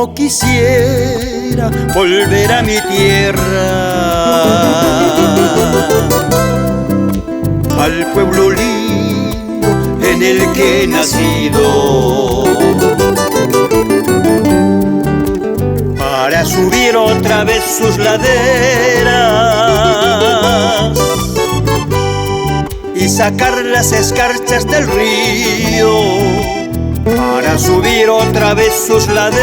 Como quisiera volver a mi tierra, al pueblo lindo en el que he nacido, para subir otra vez sus laderas y sacar las escarchas del río, para subir otra vez sus laderas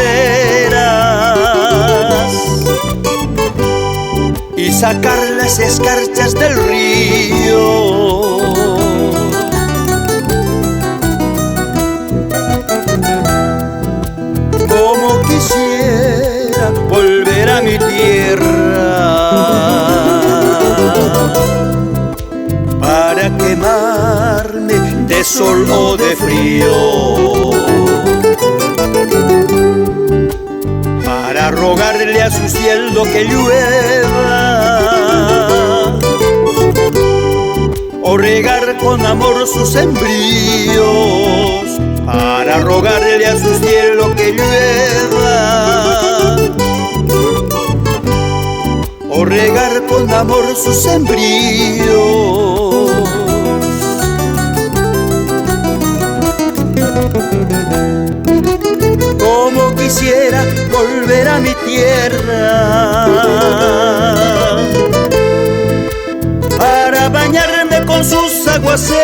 y sacar las escarchas del río. Como quisiera volver a mi tierra para quemarme de sol o de frío, para rogarle a su cielo que llueva o regar con amor sus sembríos, para rogarle a su cielo que llueva o regar con amor sus sembríos. Como quisiera volver a mi tierra para bañarme con sus aguaceros,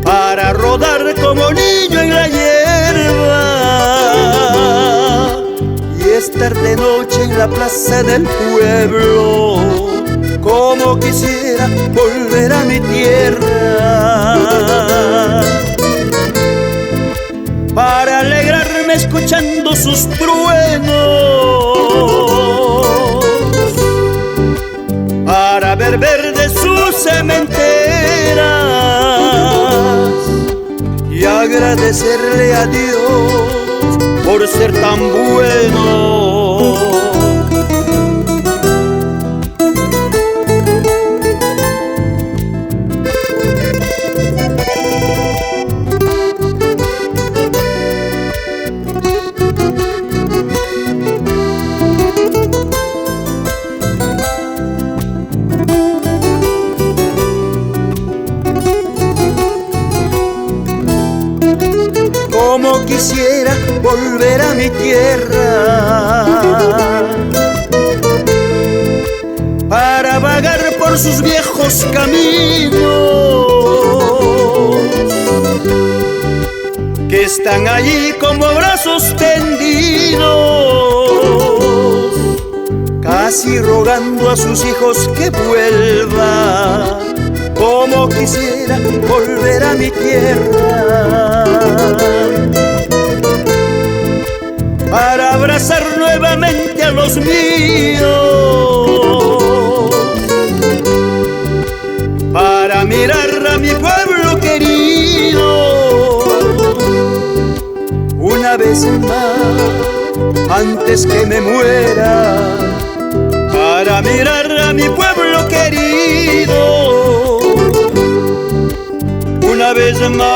para rodar como niño en la hierba y estar de noche en la plaza del pueblo. Como quisiera volver a mi tierra para alegrarme escuchando sus truenos, para ver verdes sus cementeras y agradecerle a Dios por ser tan bueno. Como quisiera volver a mi tierra para vagar por sus viejos caminos que están allí como brazos tendidos, casi rogando a sus hijos que vuelvan. Como quisiera volver a mi tierra para abrazar nuevamente a los míos, para mirar a mi pueblo querido una vez más antes que me muera, para mirar a mi pueblo querido una vez más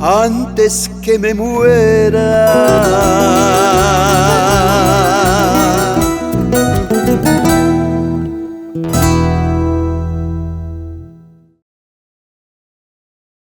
antes que me muera.